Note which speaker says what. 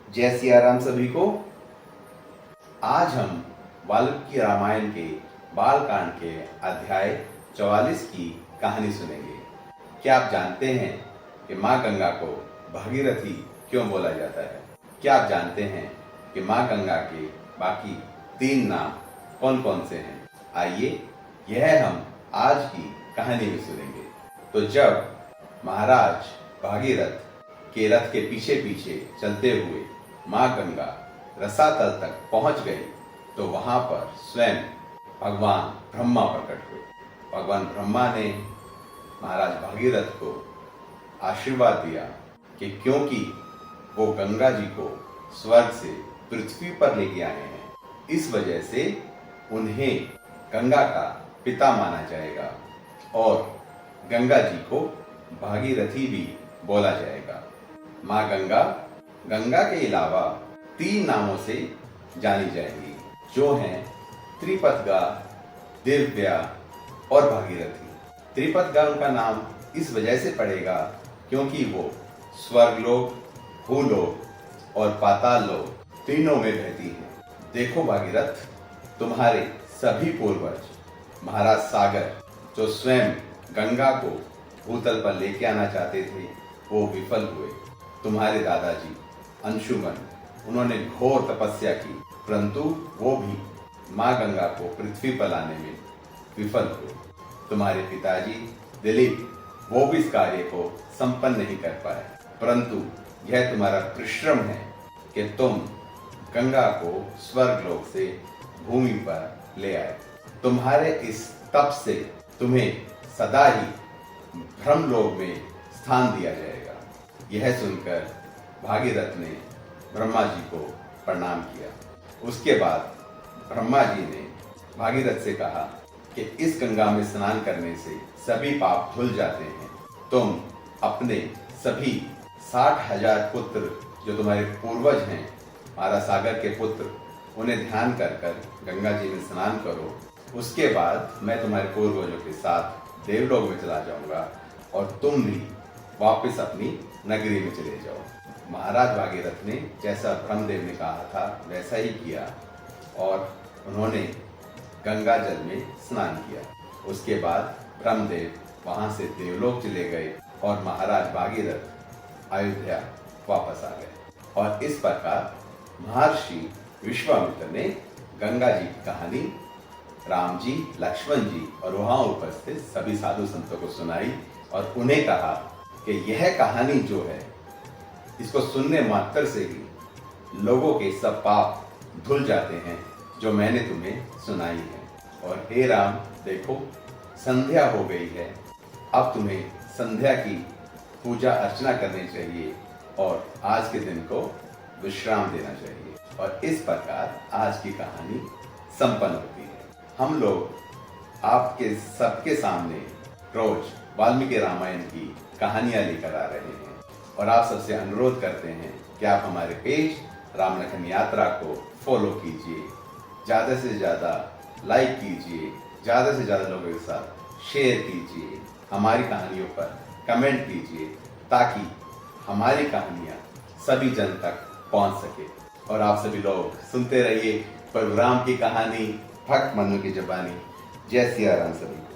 Speaker 1: जय सिया राम सभी को। आज हम वाल्मीकि रामायण के बालकांड के अध्याय 44 की कहानी सुनेंगे। क्या आप जानते हैं कि माँ गंगा को भागीरथी क्यों बोला जाता है? क्या आप जानते हैं कि माँ गंगा के बाकी 3 नाम कौन कौन से हैं? आइए यह हम आज की कहानी में सुनेंगे। तो जब महाराज भागीरथ के रथ के पीछे पीछे चलते हुए माँ गंगा रसातल तक पहुंच गए तो वहां पर स्वयं भगवान ब्रह्मा प्रकट हुए। भगवान ब्रह्मा ने महाराज भागीरथ को आशीर्वाद दिया कि क्योंकि वो गंगा जी को स्वर्ग से पृथ्वी पर लेके आए हैं, इस वजह से उन्हें गंगा का पिता माना जाएगा और गंगा जी को भागीरथी भी बोला जाएगा। माँ गंगा गंगा के अलावा 3 नामों से जानी जाएगी, जो हैं त्रिपतगा, दिव्या और भागीरथी। त्रिपतगा उनका नाम इस वजह से पड़ेगा क्योंकि वो स्वर्गलोक, भूलोक और पाताल लोक तीनों में बहती हैं। देखो भागीरथ, तुम्हारे सभी पूर्वज महाराज सागर जो स्वयं गंगा को भूतल पर लेके आना चाहते थे, वो विफल हुए। तुम्हारे दादाजी अंशुमन, उन्होंने घोर तपस्या की, परंतु वो भी माँ गंगा को पृथ्वी पर लाने में विफल हुए। तुम्हारे पिताजी दिलीप, वो भी इस कार्य को संपन्न नहीं कर पाए, परंतु यह तुम्हारा परिश्रम है कि तुम गंगा को स्वर्गलोक से भूमि पर ले आए। तुम्हारे इस तप से तुम्हें सदा ही ब्रह्मलोक में स्थान दिया जाएगा। यह सुनकर भागीरथ ने ब्रह्मा जी को प्रणाम किया। उसके बाद ब्रह्मा जी ने भागीरथ से कहा कि इस गंगा में स्नान करने से सभी पाप धुल जाते हैं। तुम अपने सभी 60,000 पुत्र जो तुम्हारे पूर्वज हैं, महाराज सागर के पुत्र, उन्हें ध्यान कर कर गंगा जी में स्नान करो। उसके बाद मैं तुम्हारे पूर्वजों के साथ देवलोक में चला जाऊंगा और तुम भी वापस अपनी नगरी में चले जाओ। महाराज भागीरथ ने जैसा ब्रह्मदेव ने कहा था वैसा ही किया और उन्होंने गंगा जल में स्नान किया। उसके बाद ब्रह्मदेव वहां से देवलोक चले गए और महाराज भागीरथ अयोध्या वापस आ गए। और इस प्रकार महर्षि विश्वामित्र ने गंगा जी की कहानी राम जी, लक्ष्मण जी और वहां उपस्थित सभी साधु संतों को सुनाई और उन्हें कहा कि यह कहानी जो है, इसको सुनने मात्र से ही लोगों के सब पाप धुल जाते हैं जो मैंने तुम्हें सुनाई है। और हे राम, देखो संध्या हो गई है, अब तुम्हें संध्या की पूजा अर्चना करनी चाहिए और आज के दिन को विश्राम देना चाहिए। और इस प्रकार आज की कहानी संपन्न होती है। हम लोग आपके सबके सामने रोज वाल्मीकि रामायण की कहानियां लेकर आ रहे हैं और आप सबसे अनुरोध करते हैं कि आप हमारे पेज राम लखन यात्रा को फॉलो कीजिए, ज़्यादा से ज़्यादा लाइक कीजिए, ज़्यादा से ज़्यादा लोगों के साथ शेयर कीजिए, हमारी कहानियों पर कमेंट कीजिए ताकि हमारी कहानियाँ सभी जन तक पहुँच सके। और आप सभी लोग सुनते रहिए प्रभु राम की कहानी, भक्त मनु की जुबानी। जय सिया राम सभी।